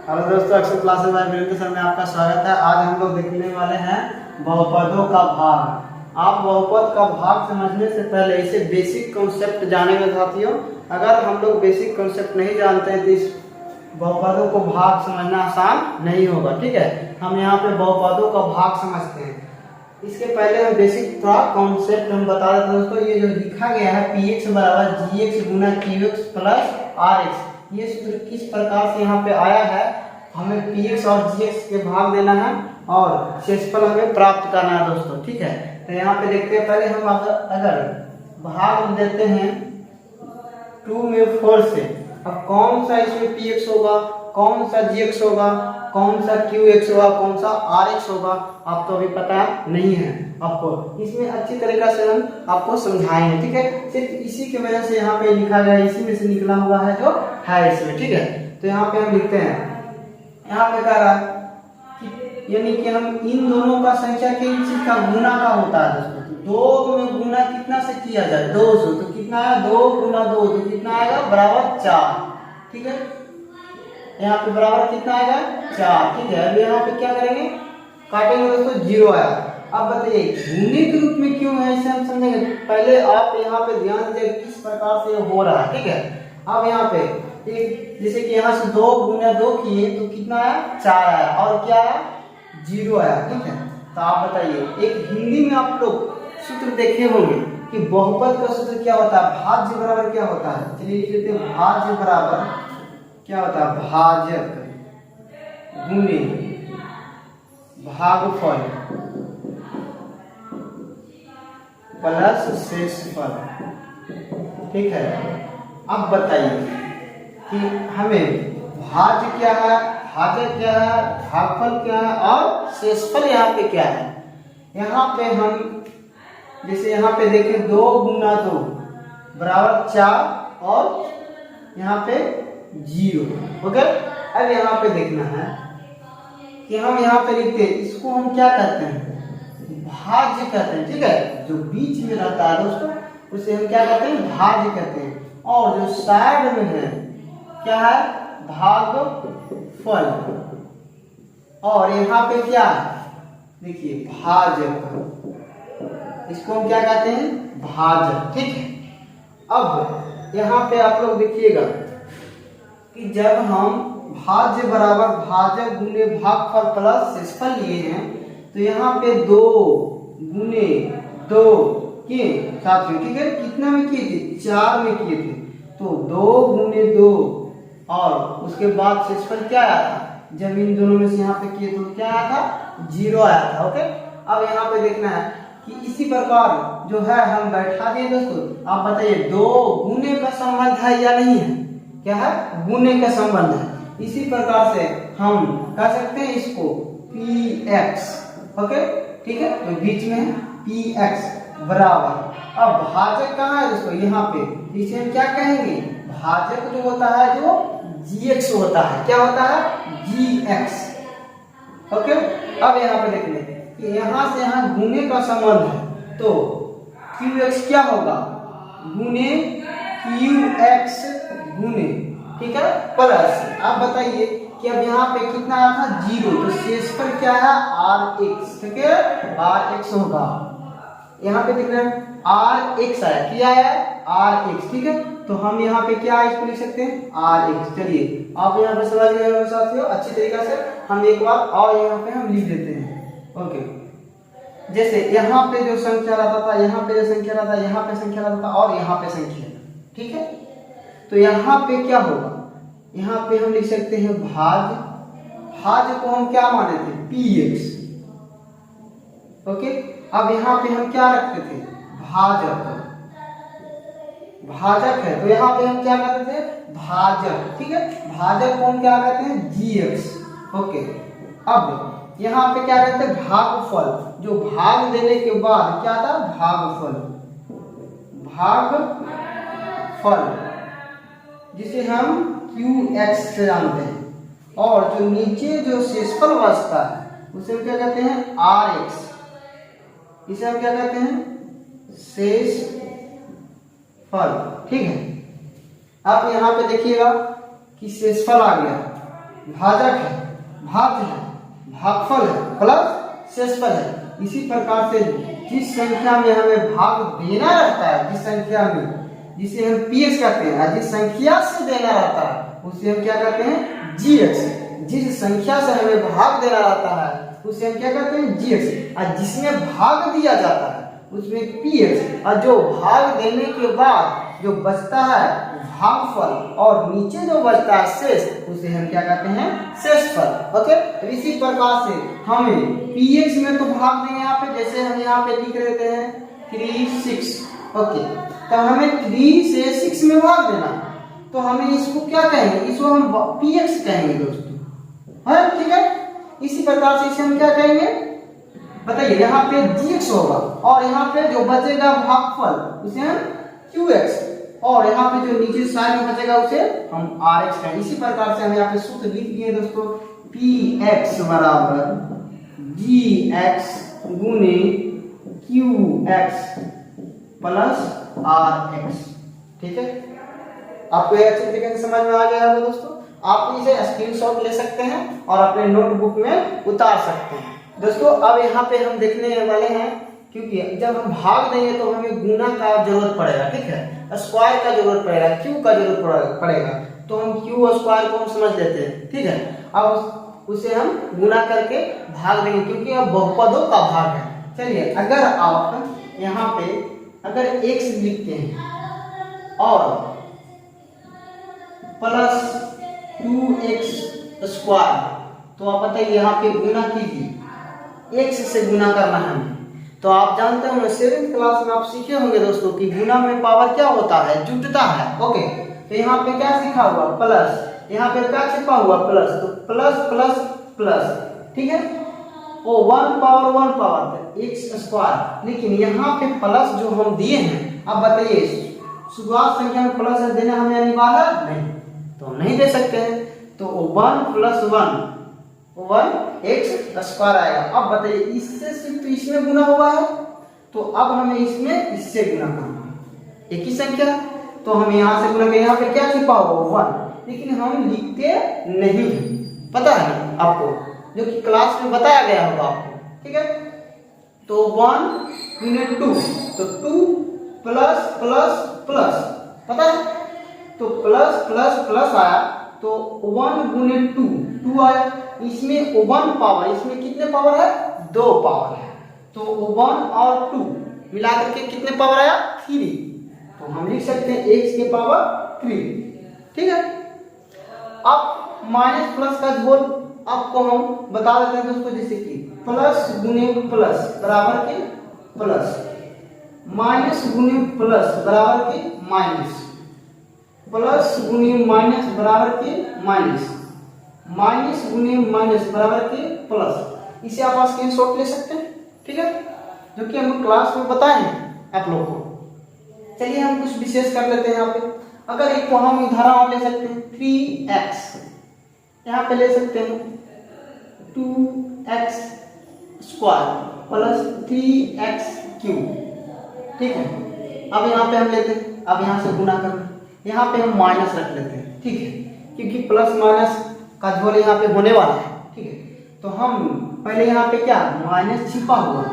Hello दोस्तों, अक्षर classes bye Virendra sir में आपका स्वागत है। आज हम लोग देखने वाले हैं बहुपदों का भाग। आप बहुपद का भाग समझने से पहले इसे बेसिक कॉन्सेप्ट जानेंगे साथियों। अगर हम लोग बेसिक कॉन्सेप्ट नहीं जानते हैं तो इस बहुपदों को भाग समझना आसान नहीं होगा। ठीक है, हम यहाँ पे बहुपदों का भाग समझते हैं। इसके पहले हम बेसिक थोड़ा कॉन्सेप्ट हम बता देते हैं दोस्तों। ये जो लिखा गया है px बराबर gx गुना qx प्लस rx, ये सूत्र किस प्रकार से यहाँ पे आया है। हमें px और gx के भाग देना है और शेषफल हमें प्राप्त करना है दोस्तों। ठीक है, तो यहाँ पे देखते हैं। पहले हम अगर भाग देते हैं 2 में 4 से, अब कौन सा इसमें px होगा, कौन सा gx होगा, कौन सा qx होगा, कौन सा rx होगा, आपको अभी पता नहीं है। आपको इसमें अच्छी तरीके से हम आपको समझाएंगे। ठीक है, सिर्फ इसी की वजह से यहाँ पे लिखा गया, इसी में से निकला हुआ है जो है इसमें। ठीक है, तो यहाँ पे हम लिखते हैं, यहाँ पे कह रहा है कि यानी कि हम इन दोनों का संख्या के चीज का गुना का होता है दोस्तों। तो 2 में गुना कितना से किया जाए, 2 से, तो कितना आया 2 गुना 2, तो कितना आएगा बराबर 4। ठीक है, यहाँ पे बराबर कितना आएगा 4। ठीक है, अब यहाँ पे क्या करेंगे, काटेंगे दोस्तों, 0 आया। अब बताइए गुने के रूप में क्यों है, इसे हम समझेंगे। पहले आप यहाँ पे ध्यान दीजिए किस प्रकार से हो रहा है। ठीक है, अब यहाँ पे एक जैसे कि यहाँ से 2 गुना 2 किए तो कितना आया 4 आया, और क्या आया 0 आया। ठीक है, तो आप बताइए, एक हिंदी में आप लोग सूत्र देखे होंगे कि बहुपद का सूत्र क्या होता है, भाज्य बराबर क्या होता है। चलिए लिख लेते हैं, भाज्य बराबर क्या होता है, भाजक गुने भागफल प्लस शेषफल। ठीक है, अब बताइए कि हमें भाज्य क्या है, भाजक क्या है, भागफल क्या है और शेषफल यहाँ पे क्या है। यहाँ पे हम जैसे यहाँ पे देखें 2 गुना 2 बराबर 4 और यहाँ पे 0। ओके, अब यहाँ पे देखना है कि हम यहाँ पे लिखते हैं, इसको हम क्या कहते हैं, भाज्य कहते हैं। ठीक है, जो बीच में रहता है दोस्तों उसे हम क्या कहते हैं, भाज्य कहते हैं। और जो साइड में है क्या है, भागफल। और यहाँ पे क्या है, देखिए भाजक, इसको हम क्या कहते हैं, भाजक। ठीक है, अब यहाँ पे आप लोग देखिएगा कि जब हम भाज्य बराबर भाजक गुने भागफल प्लस शेषफल लिए हैं, तो यहाँ पे 2 गुने 2 किए साथ में। ठीक है, कितना में किए थे, 4 में किए थे, तो 2 गुने 2 और उसके बाद शेषफल क्या आया था, जब इन दोनों में से यहाँ पे किए तो क्या आया था, 0 आया था। ओके, अब यहाँ पे देखना है कि इसी प्रकार जो है हम बैठा दिए दोस्तों। आप बताइए 2 गुने का संबंध है या नहीं है, क्या है, गुने का संबंध है। इसी प्रकार से हम कह सकते हैं इसको px। ओके, ठीक है, तो बीच में है px बराबर, अब भाजक कहाँ है दोस्तों, यहाँ पे, इसे हम क्या कहेंगे, भाजक जो होता है जो gx होता है, क्या होता है gx। ओके, अब यहाँ पे देख लें कि यहाँ से यहाँ गुने का संबंध है, तो qx क्या होगा, गुने qx गुने, ठीक है, प्लस। आप बताइए कि अब यहाँ पे कितना आया था 0, तो शेषफल क्या है rx। ठीक है, rx होगा, यहाँ पे देख रहे हैं rx आया, क्या है rx। ठीक है, तो हम यहाँ पे क्या इसको लिख सकते हैं rx। चलिए आप यहाँ पे समझ गए साथियों अच्छी तरीके से। हम एक बार और यहाँ पे हम लिख देते हैं। ओके, जैसे यहाँ पे जो संख्या रहता था, यहाँ पे जो संख्या रहता, यहाँ पे संख्या रहता था और यहाँ पे संख्या। ठीक है, तो यहाँ पे क्या होगा, यहाँ पे हम लिख सकते हैं भाज्य, भाज्य को हम क्या माने थे px। ओके, अब यहाँ पे हम क्या रखते थे, भाजक, भाजक है तो यहाँ पे हम क्या करते थे, भाजक। ठीक है, भाजक को हम क्या कहते हैं gx। ओके, अब यहाँ पे क्या कहते हैं भागफल, जो भाग देने के बाद क्या था, भागफल, भागफल जिसे हम qx से जानते हैं। और जो नीचे जो शेषफल बचता है उसे हम क्या कहते हैं rx, इसे हम क्या कहते हैं शेषफल। ठीक है, आप यहाँ पे देखिएगा कि शेषफल आ गया, भाजक है, भाज्य है, भागफल है प्लस शेषफल है। इसी प्रकार से जिस संख्या में हमें भाग देना रहता है, जिस संख्या में, जिसे हम px कहते हैं, जिस संख्या से देना रहता है उसे हम क्या कहते हैं gx। जिस संख्या से हमें भाग देना रहता है उसे हम क्या कहते हैं gx, और जिसमें भाग दिया जाता है उसमें px, और जो भाग देने के बाद जो बचता है भागफल और नीचे जो बचता है शेष उसे हम क्या कहते हैं शेषफल। ओके, तो इसी प्रकार से हमें px में तो भाग देंगे यहाँ पे, जैसे हम यहाँ पे लिख लेते हैं 3 6। ओके, तो हमें 3 से 6 में भाग देना, तो हमें इसको क्या कहेंगे, इसको हम px कहेंगे दोस्तों, है ठीक है। इसी प्रकार से इसे हम क्या कहेंगे बताइए, यहाँ पे gx होगा और यहाँ पे जो बचेगा भागफल उसे हम qx, और यहाँ पे जो नीचे साइड में बचेगा उसे हम rx कहेंगे। इसी प्रकार से हम यहाँ पे सूत्र लिख दिए दोस्तों, px बराबर gx गुने qx प्लस rx। ठीक है, आपको ये अच्छे तरीके से समझ में आ गया होगा दोस्तों। आप इसे स्क्रीनशॉट ले सकते हैं और अपने नोटबुक में उतार सकते हैं दोस्तों। अब यहाँ पे हम देखने वाले हैं, क्योंकि जब हम भाग देंगे तो हमें गुना का जरूरत पड़ेगा, ठीक है, स्क्वायर का जरूरत पड़ेगा, क्यू का जरूरत पड़ेगा, तो हम क्यू और स्क्वायर को हम समझ लेते हैं, ठीक है। अब उसे हम गुना करके भाग देंगे, क्योंकि अब बहुपदों का भाग है। चलिए, अगर आप यहाँ पे अगर x लिखते हैं और प्लस 2x स्क्वायर, तो आप बताइए यहाँ पे गुना कीजिए, x से गुना करना है हमें। तो आप जानते होंगे 7th क्लास में आप सीखे होंगे दोस्तों कि गुना में पावर क्या होता है, जुटता है। ओके, तो यहाँ पे क्या सीखा हुआ प्लस, यहाँ पे क्या छिपा हुआ प्लस, तो प्लस प्लस प्लस, ठीक है, ओ 1 पावर x स्क्वायर। लेकिन यहाँ पे प्लस जो हम दिए हैं, अब बताइए शुरुआत संख्या में प्लस देना हमें अनिवार्य नहीं, तो हम नहीं दे सकते हैं, तो 1 + 1 x स्क्वायर आएगा। अब बताइए इससे सिर्फ तो इसमें गुना हुआ है, तो अब हमें इसमें इससे गुना करना है, एक ही संख्या, तो हम यहाँ से गुना करें। यहाँ पे क्या छिपा हुआ 1, लेकिन हम लिखते नहीं है, पता है आपको, जो कि क्लास में बताया गया होगा आपको, ठीक है। तो 1 × 2, तो 2 प्लस प्लस प्लस, पता है, तो प्लस प्लस प्लस आया, तो 1 × 2 2 आया। इसमें 1 पावर, इसमें कितने पावर है, 2 पावर है, तो 1 और 2 मिला करके कितने पावर आया, 3, तो हम लिख सकते हैं x के पावर 3, ठीक है। अब माइनस प्लस का जोड़ आपको हम बता देते हैं दोस्तों, जैसे कि प्लस गुने प्लस बराबर के प्लस, माइनस गुने प्लस बराबर के माइनस, प्लस गुने माइनस बराबर के माइनस, माइनस गुने माइनस बराबर के प्लस। इसे आप स्क्रीनशॉट ले सकते हैं, ठीक है, जो कि हम क्लास में बताए हैं आप लोग को। चलिए हम कुछ विशेष कर लेते हैं यहाँ पे। अगर एक को हम उदाहरण ले सकते हैं 3x, यहाँ पे ले सकते हैं 2x स्क्वायर प्लस 3x³, ठीक है। अब यहाँ पे हम लेते हैं, अब यहाँ से गुना करना, यहाँ पे हम माइनस रख लेते हैं, ठीक है, क्योंकि प्लस माइनस का जोड़ यहाँ पे होने वाला है, ठीक है। तो हम पहले यहाँ पे क्या माइनस छिपा हुआ,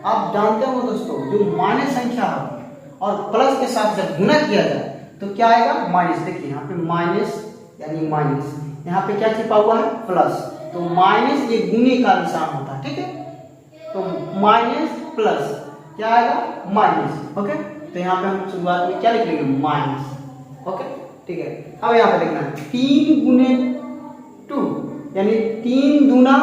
आप जानते हो दोस्तों, जो माइनस संख्या है और प्लस के साथ जब गुना किया जाए तो क्या आएगा माइनस। देखिए यहाँ पे माइनस यानी माइनस, यहाँ पे क्या छिपा हुआ है प्लस, तो माइनस ये गुने का निशान होता है, ठीक है। तो माइनस प्लस क्या आएगा माइनस, ओके। तो यहाँ पे हम शुरुआत में क्या लिख लेंगे माइनस, ओके, ठीक है। अब यहाँ पे देखना 3 × 2 यानी 3 दूना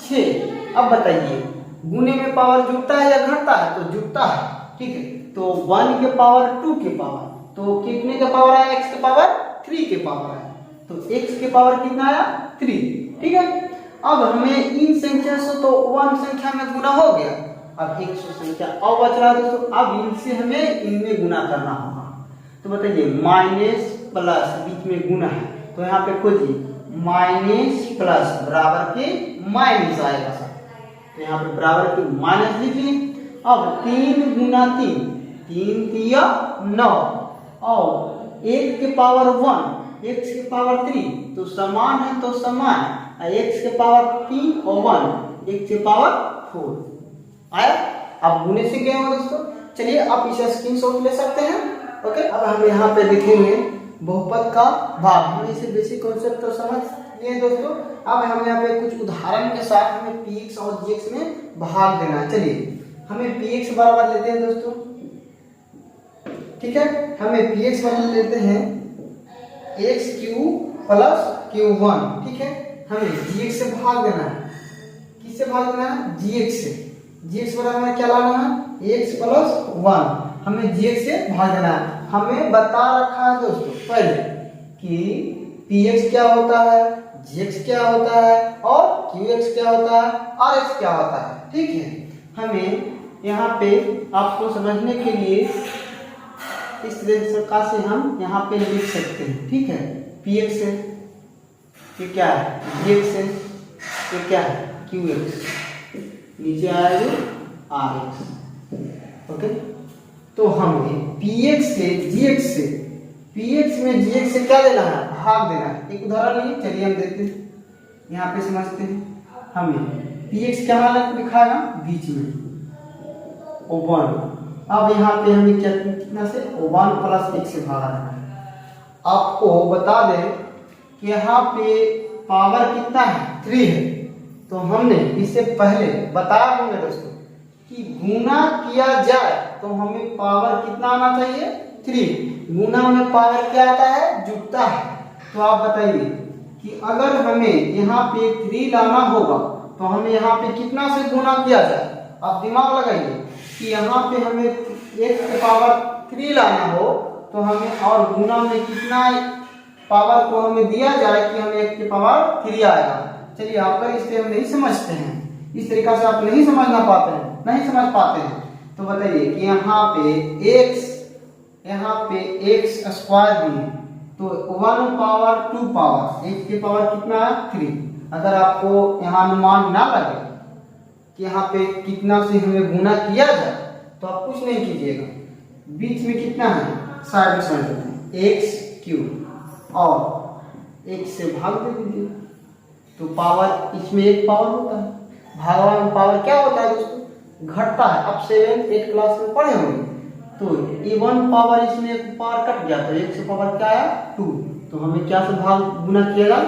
6। अब बताइए गुने में पावर जुड़ता है या घटता है, तो जुड़ता है, ठीक है। तो 1 के पावर 2 के पावर, तो कितने के पावर आया, x के पावर 3 के पावर आया, तो x के पावर कितना आया 3, ठीक है। अब हमें इन संख्या से तो 1 संख्या में गुना हो गया, अब 100 संख्या और बच रहा है दोस्तों, अब इनसे हमें इनमें गुना करना होगा। तो बताइए माइनस प्लस बीच में गुना है, तो यहाँ पे खोजिए माइनस प्लस बराबर के माइनस आएगा सर, तो यहाँ पे बराबर के माइनस लिख लिए। अब 3 × 3, 3 × 3 = 9, और 1 के पावर 1, x के पावर 3, तो समान है तो समान, x के पावर 3 और 1 x के पावर 4 आया। आप गुने से गए हो दोस्तों। चलिए आप इसे स्क्रीनशॉट ले सकते हैं। ओके, अब हम यहाँ पे देखेंगे बहुपद का भाग। हम इसे बेसिक कॉन्सेप्ट तो समझ लिए दोस्तों। अब हम यहाँ पे कुछ उदाहरण के साथ हमें px और gx में भाग देना है। चलिए हमें px बराबर लेते हैं दोस्तों, ठीक है। हमें px बराबर लेते हैं x³ प्लस q1, ठीक है। हमें gx से भाग देना है। किससे भाग देना है? gx से। gx बराबर में क्या लाना है? x plus 1। हमें gx से भाग देना है। हमें बता रखा है दोस्तों पहले कि px क्या होता है, gx क्या होता है और qx क्या होता है, rx क्या होता है, ठीक है। हमें यहाँ पे आपको समझने के लिए इस प्रकार से हम यहाँ पे लिख सकते हैं, ठीक है। px से ये क्या है, gx से ये क्या है, qx, नीचे आएगा rx। ओके, तो हमें px से px में gx से क्या देना है, भाग देना है। एक उदाहरण लिए, चलिए हम देखते हैं, यहाँ पे समझते हैं। हमें px क्या लिखाएगा, बीच में O1। अब यहाँ पे हमें क्या कितना से O1 प्लस 1 से भागा है। आपको बता दें कि यहाँ पे पावर कितना है, 3 है। तो हमने इससे पहले बताया होंगे दोस्तों कि गुना किया जाए तो हमें पावर कितना आना चाहिए, 3। गुना में पावर क्या आता है, जुटता है। तो आप बताइए कि अगर हमें यहाँ पे 3 लाना होगा तो हमें यहाँ पे कितना से गुना किया जाए। आप दिमाग लगाइए कि यहाँ पे हमें x के पावर 3 लाना हो तो हमें और गुना में कितना पावर को हमें दिया जाए कि हमें x के पावर 3 आएगा। चलिए आप इससे हम नहीं समझते हैं, इस तरीका से आप नहीं समझ पाते हैं। तो बताइए कि यहाँ पे x स्क्वायर भी, तो 1 पावर 2 पावर, x के पावर कितना है, 3। अगर आपको यहाँ अनुमान ना लगे कि यहाँ पे कितना से हमें गुना किया जाए तो आप कुछ नहीं कीजिएगा, बीच में कितना है, साइड में समझ लेते हैं x³ और x से भाग दे दीजिए। तो पावर, इसमें एक पावर होता है, भागवा में पावर क्या होता है दोस्तों, घटता है। अब 7th 8th क्लास में पढ़े होंगे। तो ये 1 पावर, इसमें एक पावर कट गया तो x से पावर क्या आया, 2। तो हमें क्या से भाग गुना किया जाए,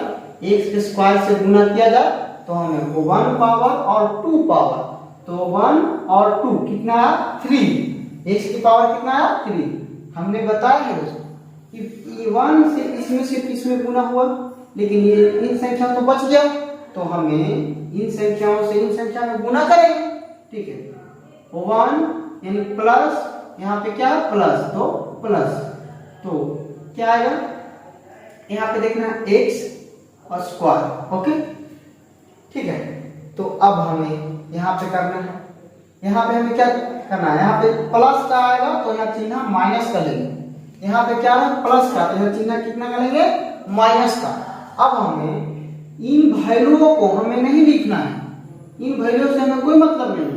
x के स्क्वायर से गुना किया जाए तो हमें 1 पावर और 2 पावर, तो 1 और 2 कितना है, 3। x की पावर कितना है, 3। हमने बताया है दोस्तों कि 1 से इसमें गुना हुआ, लेकिन ये इन संख्या तो बच गया, तो हमें इन संख्याओं से इन संख्या में गुना करेंगे, ठीक है। 1 यानी प्लस, यहाँ पे क्या प्लस, तो प्लस, तो क्या आएगा, यहाँ पे देखना x और स्क्वायर, ओके, ठीक है। तो अब हमें यहाँ पे करना है, यहाँ पे हमें क्या करना है, यहाँ पे प्लस का आएगा तो यहाँ चिन्ह माइनस का लेंगे। यहाँ पे क्या है, प्लस का, तो यहाँ चिन्ह कितना का लेंगे, माइनस का। अब हमें इन वैल्यूओं को हमें नहीं लिखना है, इन वैल्यू से हमें कोई मतलब नहीं है।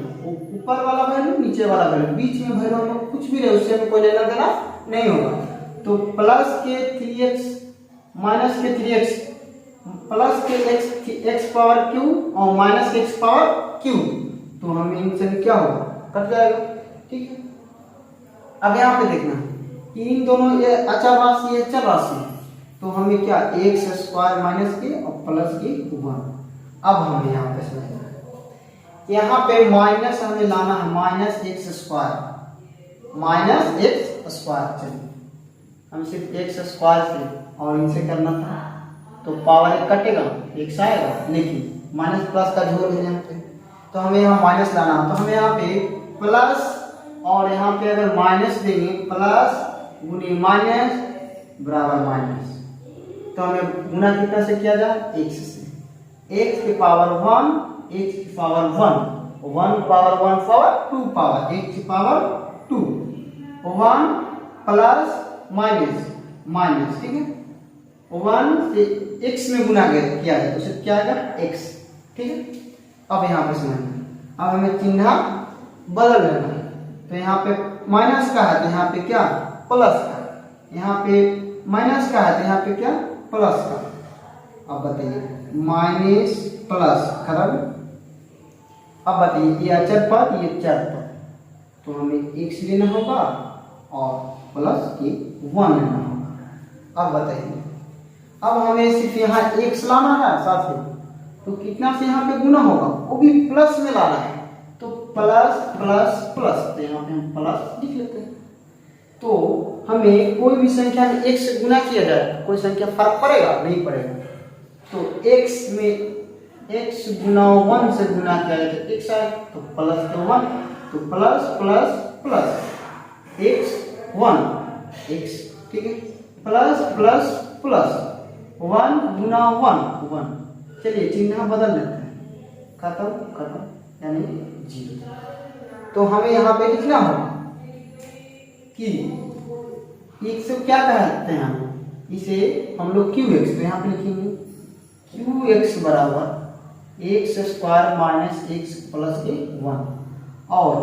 ऊपर वाला वैल्यू, नीचे वाला वैल्यू, बीच में वैल्यू हमें कुछ भी रहे उससे हमें कोई लेना देना नहीं होगा। तो प्लस के 3x माइनस के 3x, प्लस के x पावर q और माइनस के x पावर q, तो हमें इनसे क्या होगा, कट जाएगा, ठीक है। अब यहाँ पे देखना कि इन दोनों ये अचर राशि है, चर राशि है, तो हमें क्या x स्क्वायर माइनस के और प्लस के 1। अब हमें यहाँ पे समझना है, यहाँ पे माइनस हमें लाना है, minus x square, minus x square. चलिए हम सिर्फ x स्क्वायर से और इनसे करना था, तो पावर एक कटेगा, x आएगा, लेकिन माइनस प्लस का जोड़ है यहाँ पे, तो हमें यहाँ माइनस लाना है। तो हमें यहाँ पे प्लस और यहाँ पे अगर माइनस देंगे, प्लस गुनी माइनस बराबर माइनस, तो हमें गुना कितना से किया जाए, x से। x की पावर 1, x की power 1 power 1 power 2 power, x की पावर 2, 1 प्लस माइनस माइनस, ठीक है। 1 से x में गुना किया जाए तो सिर्फ क्या आएगा, x, ठीक है। अब यहाँ पे समझना, अब हमें चिन्ह बदल लेना है। तो यहाँ पे माइनस का है तो यहाँ पे क्या, प्लस का, यहाँ पे माइनस का है तो यहाँ पे क्या प्लस का। अब बताइए माइनस प्लस खत्म। अब बताइए ये अचर पद ये चर पद, तो हमें x लेना होगा और प्लस के 1 लेना होगा। अब बताइए अब हमें सिर्फ यहाँ x लाना है साथ में, तो कितना से यहाँ पे गुना होगा, वो भी प्लस में लाना है, तो प्लस प्लस प्लस, तो यहाँ पे हम प्लस लिख लेते हैं। तो हमें कोई भी संख्या में x से गुना किया जाए कोई संख्या फर्क पड़ेगा नहीं पड़ेगा। तो x में x गुना 1 से गुना किया जाए तो x आए, तो प्लस के 1, तो plus plus plus x 1 x, ठीक है, प्लस प्लस प्लस 1 गुना 1 1। चलिए चिन्ह बदल लेते हैं, खत्म खत्म यानी 0। तो हमें यहाँ पे लिखना होगा कि x क्या कहते हैं हम, इसे हम लोग qx, तो यहाँ पे लिखेंगे qx बराबर x square minus x plus के 1 और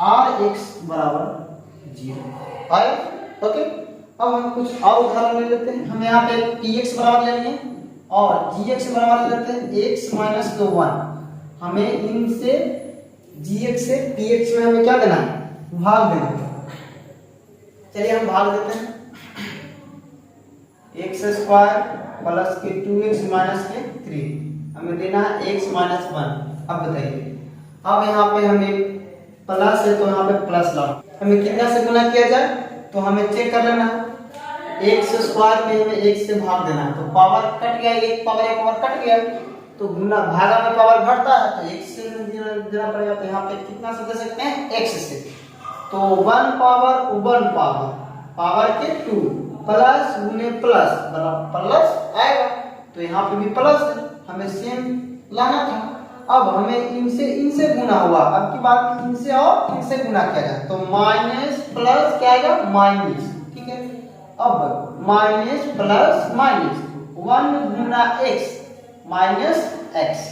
rx बराबर 0 आया। ओके, अब हम कुछ और उदाहरण ले लेते हैं। हम यहाँ पे px बराबर ले लेंगे और gx बराबर ले लेते हैं x माइनस के 1। हमें इनसे gx से px में हमें क्या देना है, भाग देना है। चलिए हम भाग देते हैं, x स्क्वायर प्लस के 2x माइनस के 3, हमें देना है x माइनस 1। अब बताइए अब यहाँ पे हमें प्लस है तो यहाँ पे प्लस लाओ, हमें कितना से गुना किया जाए, तो हमें चेक कर लेना है x स्क्वायर में हमें x से भाग देना है, तो पावर कट गया, एक पावर कट गया, तो गुना भागा में पावर घटता है तो x से देना पड़ेगा। तो यहाँ पे कितना से दे सकते हैं, x से, तो 1 पावर पावर के 2 प्लस गुने प्लस मतलब प्लस आएगा, तो यहाँ पे भी प्लस है, हमें सेम लाना था। अब हमें इनसे गुना हुआ, अब की बात इनसे और इनसे गुना किया जाए तो माइनस प्लस क्या आएगा, माइनस, ठीक है। अब माइनस प्लस माइनस 1 गुना x माइनस x।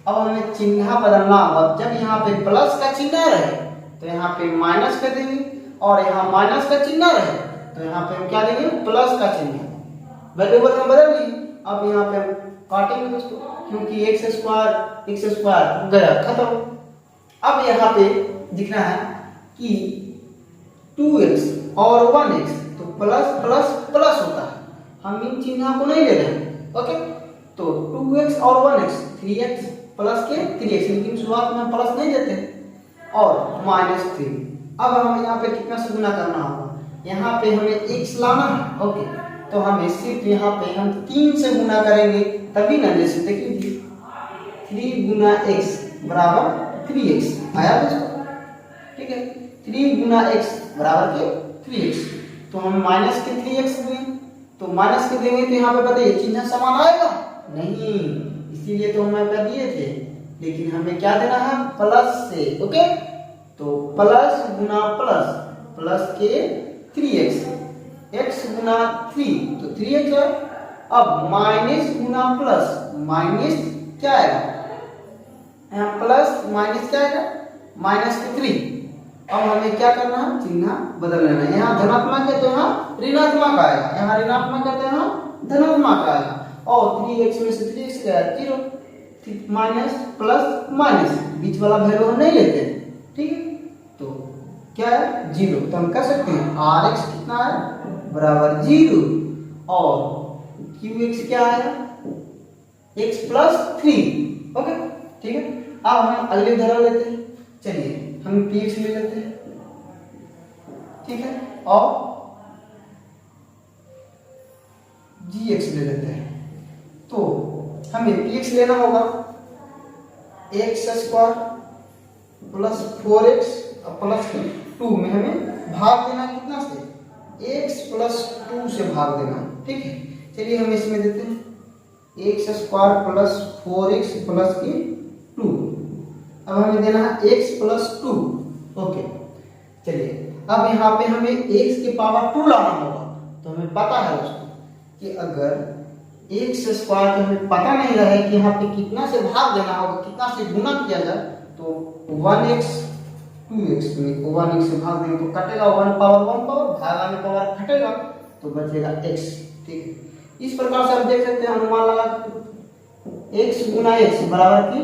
अब हमें चिन्ह बदलना होगा, जब यहाँ पे प्लस का चिन्ह रहे तो यहाँ पे माइनस कर देंगे और यहाँ माइनस का चिन्ह रहे तो यहाँ पे हम क्या देंगे, प्लस का चिन्ह, वैल्यू बदल दी। अब यहाँ पे हम काटेंगे दोस्तों, क्योंकि x स्क्वायर गया खत्म। अब यहाँ पे दिखना है कि 2x और 1x तो प्लस प्लस प्लस होता है, हम इन चिन्ह को नहीं ले रहे हैं। ओके, तो 2x और 1x 3x प्लस के 3x, लेकिन शुरुआत में प्लस नहीं देते और माइनस 3। अब हमें यहाँ पे कितना से गुना करना होगा, यहाँ पे हमें x लाना है। ओके, तो हमें सिर्फ यहाँ पे हम 3 से गुना करेंगे तभी ना, जैसे देखिए 3 गुना x बराबर 3x आया दोस्तों, ठीक है, 3 गुना x बराबर के 3x। तो हम माइनस के 3x देंगे, तो माइनस के देंगे तो यहाँ पे बताइए चिन्ह समान आएगा नहीं, इसीलिए तो हम कर दिए थे, लेकिन हमें क्या देना है, प्लस से। ओके, तो प्लस गुना प्लस प्लस के 3x, x गुना 3 तो 3x है। अब माइनस गुना प्लस माइनस क्या आएगा, यहाँ प्लस माइनस क्या आएगा, माइनस के 3। अब हमें क्या करना है, चिन्ह बदल लेना है, यहाँ धनात्मक है तो यहाँ ऋणात्मक आएगा, यहाँ ऋणात्मक है तो यहाँ धनात्मक आएगा। और 3x में से 3x गया 0, माइनस प्लस माइनस बीच वाला वैल्यू हम नहीं लेते, ठीक है, तो क्या है 0। तो हम कह सकते हैं rx कितना है, बराबर 0 और qx क्या आएगा, x प्लस 3। ओके, ठीक है। अब हम अगले उदाहरण लेते हैं, चलिए हम px ले लेते हैं, ठीक है, और gx ले लेते हैं। तो हमें px लेना होगा x square plus 4x plus 2 में हमें भाग देना कितना से, x प्लस 2 से भाग देना, ठीक है। चलिए हम इसमें देते हैं x square plus 4x plus के 2। अब हमें देना है x प्लस 2। ओके, चलिए अब यहाँ पे हमें x के पावर 2 लाना होगा। तो हमें पता है दोस्तों कि अगर x स्क्वायर तो हमें पता नहीं रहे कि यहाँ पे कितना से भाग देना होगा, कितना से गुना किया जाए, तो 1x 2x में 1x से भाग देंगे तो कटेगा, 1 पावर भागा में पावर घटेगा, तो बचेगा x। ठीक है, इस प्रकार से हम देख सकते हैं, अनुमान लगा x गुना x बराबर की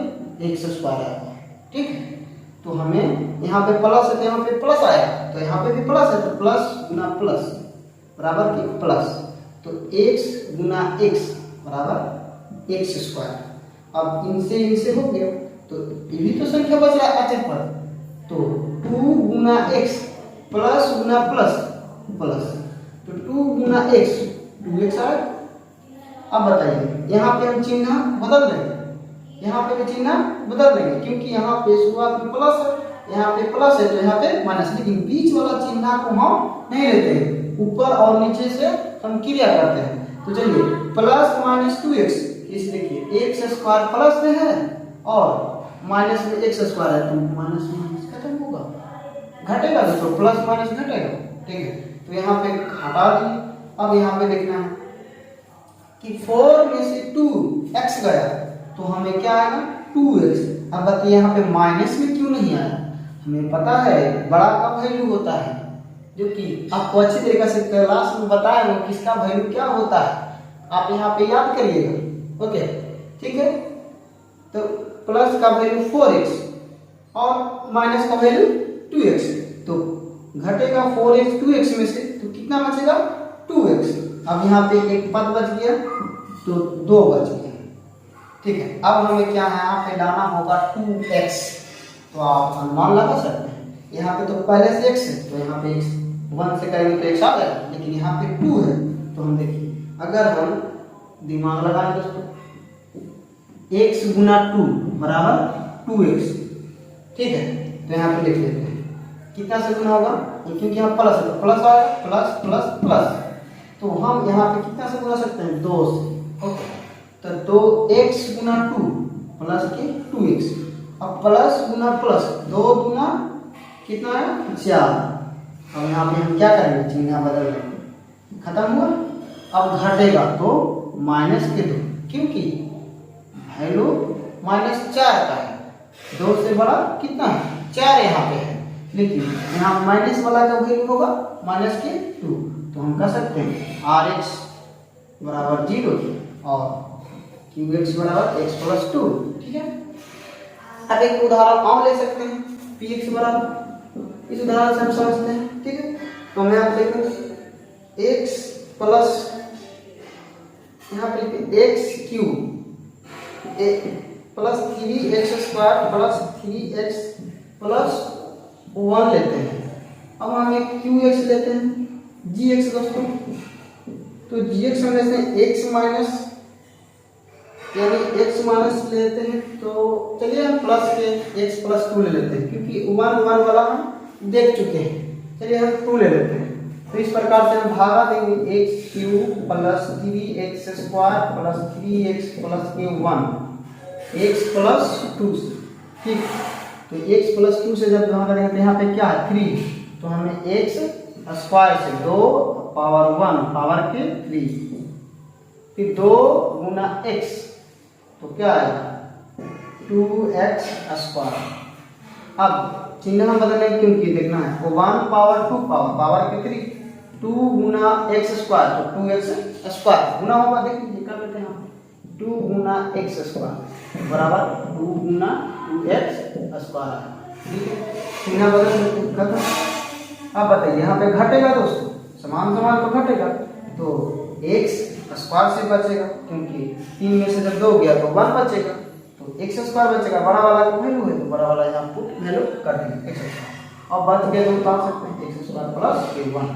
x स्क्वायर आएगा। ठीक है, तो हमें यहाँ पे प्लस है तो यहाँ पे प्लस आएगा, तो यहाँ पे भी प्लस है तो प्लस गुना प्लस बराबर की प्लस, तो x गुना x बराबर x स्क्वायर। अब इनसे इनसे हो गया तो ये भी तो संख्या बच रहा है अचर पर, तो 2 गुना x प्लस गुना प्लस प्लस, तो 2 गुना x 2x आएगा। अब बताइए यहाँ पे हम चिन्ह बदल देंगे, यहाँ पे भी चिन्ह बदल देंगे, क्योंकि यहाँ पे शुरुआत में प्लस है, यहाँ पे प्लस है तो यहाँ पे माइनस, लेकिन बीच वाला चिन्ह को हम नहीं लेते हैं, ऊपर और नीचे से हम क्रिया करते हैं। तो चलिए प्लस माइनस 2x, इस देखिए x स्क्वायर प्लस में है और माइनस में x स्क्वायर है, तो माइनस माइनस खत्म होगा, घटेगा तो प्लस माइनस घटेगा। ठीक है, तो यहाँ पे हटा दिए। अब यहाँ पे देखना है कि 4 में से 2x गया तो हमें क्या आएगा 2x। अब बताइए यहाँ पे माइनस में क्यों नहीं आया, हमें पता है बड़ा का वैल्यू होता है, जो कि आपको अच्छी तरीके से क्लास में बताया वो किसका वैल्यू क्या होता है, आप यहाँ पे याद करिएगा। ओके, ठीक है, तो प्लस का वैल्यू 4x और माइनस का वैल्यू 2x, तो घटेगा 4x 2x में से, तो कितना बचेगा 2x। अब यहाँ पे एक पद बच गया तो 2 बच गया। ठीक है, अब हमें क्या है यहाँ पे लाना होगा 2x, तो आप अनुमान लगा सकते हैं, यहाँ पे तो पहले से x है तो यहाँ पे x 1 से करेंगे तो x आ जाएगा, लेकिन यहाँ पे 2 है तो हम देखिए अगर हम दिमाग लगाएं दोस्तों, x गुना 2 बराबर 2x। ठीक है, तो यहाँ पे लिख लेते हैं कितना से गुना होगा, क्योंकि यहाँ प्लस है तो प्लस आएगा, प्लस प्लस प्लस, तो हम यहाँ पे कितना से गुना सकते हैं 2 से। ओके, तो 2x गुना 2 प्लस के 2x, अब प्लस गुना प्लस 2 गुना कितना है 4। अब यहाँ पे हम क्या करेंगे, चिन्ह बदल देंगे, खत्म हुआ। अब घटेगा तो माइनस के 2, क्योंकि वैल्यू -4 का है, 2 से बड़ा कितना है 4 यहाँ पे है, लेकिन यहाँ माइनस वाला का वैल्यू होगा माइनस के 2, तो हम कह सकते हैं rx बराबर 0 और qx बराबर x प्लस 2। ठीक है, अब एक उदाहरण और ले सकते हैं px बराबर, इस उदाहरण से हम समझते हैं। ठीक है, तो मैं आप देखेंगे x प्लस यहाँ पे x cube plus 3x square plus 3x plus 1 लेते हैं। अब हम एक qx लेते हैं gx दोस्तों, तो gx में लेते हैं x माइनस, यानी x माइनस लेते हैं, तो चलिए हम प्लस के x प्लस 2 ले लेते हैं, क्योंकि 1 1 वाला हम देख चुके हैं। चलिए हम 2 ले लेते हैं, तो इस प्रकार से हम भागा देंगे x cube plus 3x square plus 3x plus के 1 x प्लस 2। ठीक, तो x प्लस 2 से जब भागा देंगे तो यहाँ पे क्या है 3, तो हमें x स्क्वायर से 2 पावर 1 पावर के 3, फिर 2 गुना x, तो क्या आएगा 2x स्क्वायर। अब चिन्ह हम बदलेंगे क्योंकि देखना है, वो 1 पावर 2 पावर के 3, 2 गुना x स्क्वायर, तो 2x स्क्वायर गुना होगा, देखिए कर लेते हैं 2 गुना x स्क्वायर बराबर 2 गुना 2x स्क्वायर। ठीक है, चिन्ह बदल खत्म। अब बताइए यहाँ पे घटेगा दोस्तों, समान समान तो घटेगा, तो x स्क्वायर से बचेगा, क्योंकि 3 में से जब 2 गया तो 1 बचेगा, तो x स्क्वायर बचेगा, बड़ा वाला का वैल्यू है तो बड़ा वाला यहाँ पुट वैल्यू कर देंगे x स्क्वायर, और बच गया तो उतार सकते हैं x स्क्वायर प्लस के 1।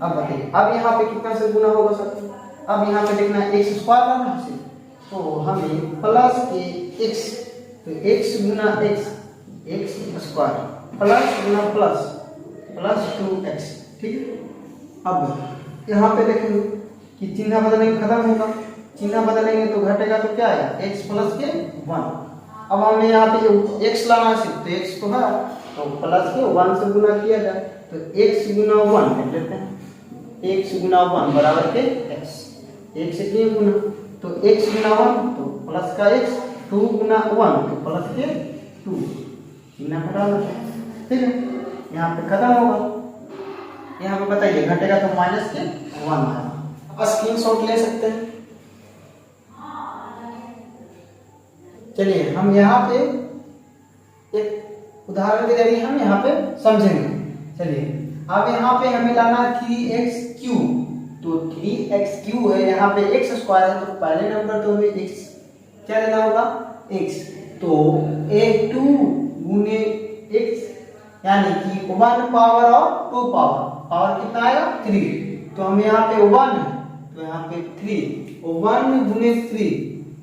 अब बताइए अब यहाँ पे कितना से गुना होगा सर, अब यहाँ पे देखना है x स्क्वायर लाना है, तो हमें प्लस के x, तो x गुना x स्क्वायर प्लस गुना प्लस प्लस 2x। ठीक है, अब यहाँ पे देखेंगे कि चिन्ह बदलेंगे खत्म होगा, चिन्ह बदलेंगे तो घटेगा, तो क्या आएगा x प्लस के 1। अब हमें यहाँ पे x लाना है, तो x तो है तो प्लस के 1 से गुना किया जाए, तो x गुना 1 लिख लेते हैं, x गुना 1 बराबर के x, x से किए गुना, तो x गुना 1 तो प्लस का x, 2 गुना 1 तो प्लस के 2, चिन्ह हटा लेते हैं। ठीक है, यहाँ पे खत्म होगा, यहाँ पे बताइए घटेगा तो माइनस के 1 आएगा। आप स्क्रीनशॉट ले सकते हैं। चलिए हम यहाँ पे एक उदाहरण के जरिए हम यहाँ पे समझेंगे। चलिए अब यहाँ पे हमें लाना 3x3, तो 3x3 है, यहाँ पे x स्क्वायर है, तो पहले नंबर तो हमें x क्या लेना होगा, x, तो a2 गुने x यानी कि 1 पावर और 2 पावर, पावर कितना आएगा 3, तो हम यहाँ पे 1 है तो यहाँ पे 3, 1 गुने 3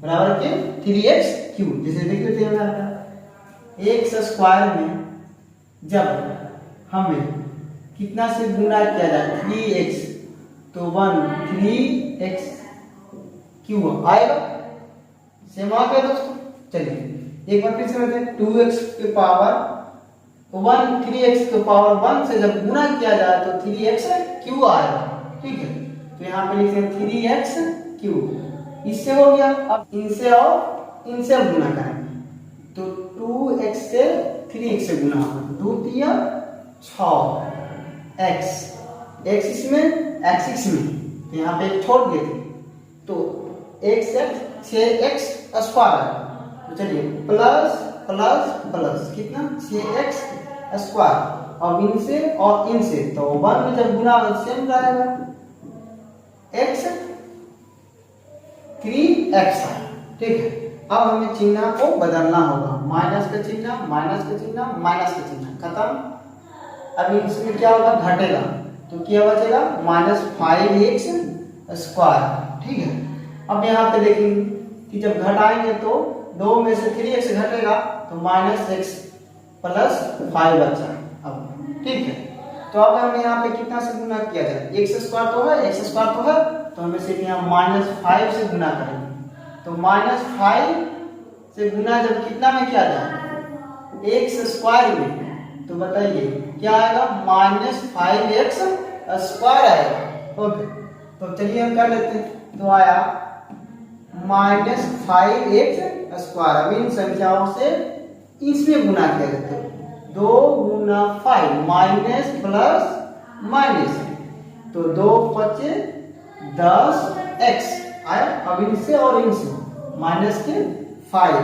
बराबर के 3x3। जैसे देख लेते हैं एक्स स्क्वायर में जब हमें कितना से गुना किया जाए 3x, तो 1 3x क्यूब आएगा, सेम आ गया दोस्तों। चलिए एक बार फिर से बताते हैं, 2x के पावर 1 3x के पावर 1 से जब गुना किया जाए तो 3x क्यूब आएगा, ठीक है। तो यहाँ पे लिखते हैं 3x क्यूब, इससे हो गया। अब इनसे और इनसे अब गुना करेंगे तो 2x से 3x से गुना होगा, 2 3 6 x इसमें x इसमें, तो यहाँ पे छोड़ दिए थे तो x 6x स्क्वायर है। तो चलिए प्लस प्लस प्लस कितना 6x स्क्वायर, अब इनसे और इनसे तो 1 में जब गुना सेम रहेगा, x 3x है, ठीक है। अब हमें चिन्ह को बदलना होगा, माइनस का चिन्ह माइनस का चिन्ह माइनस का चिन्ह खत्म। अब इसमें क्या होगा, घटेगा तो क्या बचेगा -5x स्क्वायर, ठीक है। अब यहाँ पे देखेंगे कि जब घटाएंगे तो 2 में से 3x घटेगा तो -x प्लस 5 बचा अब, ठीक है। तो अब हमें यहाँ पे कितना से गुना किया जाए, x स्क्वायर तो है, x स्क्वायर तो है, तो हमें सिर्फ यहाँ -5 से गुना करेंगे, तो -5 से गुना जब कितना में किया जाए x स्क्वायर में, तो बताइए क्या आएगा -5x स्क्वायर आएगा, ओके। तो चलिए हम कर लेते हैं, तो आया -5x स्क्वायर। अब इन संख्याओं से इसमें गुना किया जाता है, 2 गुना 5 माइनस प्लस माइनस, तो 2 5 10x आया। अब इनसे और इनसे माइनस के 5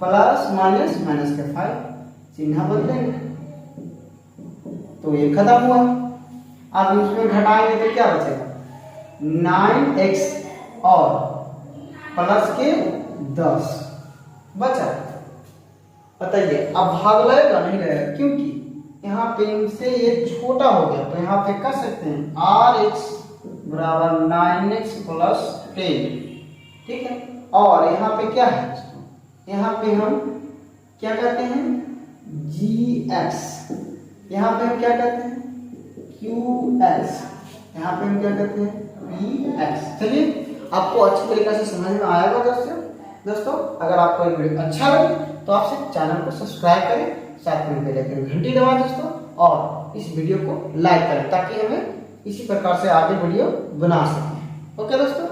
प्लस माइनस माइनस के 5, चिन्ह बदलेंगे तो ये खत्म हुआ। अब इसमें घटाएंगे तो क्या बचेगा 9x और प्लस के 10 बचा। बताइए अब भाग लगेगा नहीं लगेगा, क्योंकि यहाँ पे इनसे ये छोटा हो गया, तो यहाँ पे कर सकते हैं rx बराबर 9x प्लस 10, ठीक है। और यहाँ पे क्या है, यहाँ पे हम क्या करते हैं gx, यहाँ पे हम क्या करते हैं qx, यहाँ पे हम क्या करते हैं vx। चलिए आपको अच्छी तरीके से समझ में आएगा दोस्तों। अगर आपको ये वीडियो अच्छा लगे तो आपसे चैनल को सब्सक्राइब करें, साथ में बेल आइकन घंटी दबाएं दोस्तों, और इस वीडियो को लाइक करें ताकि हमें इसी प्रकार से आगे वीडियो बना सकें। ओके दोस्तों।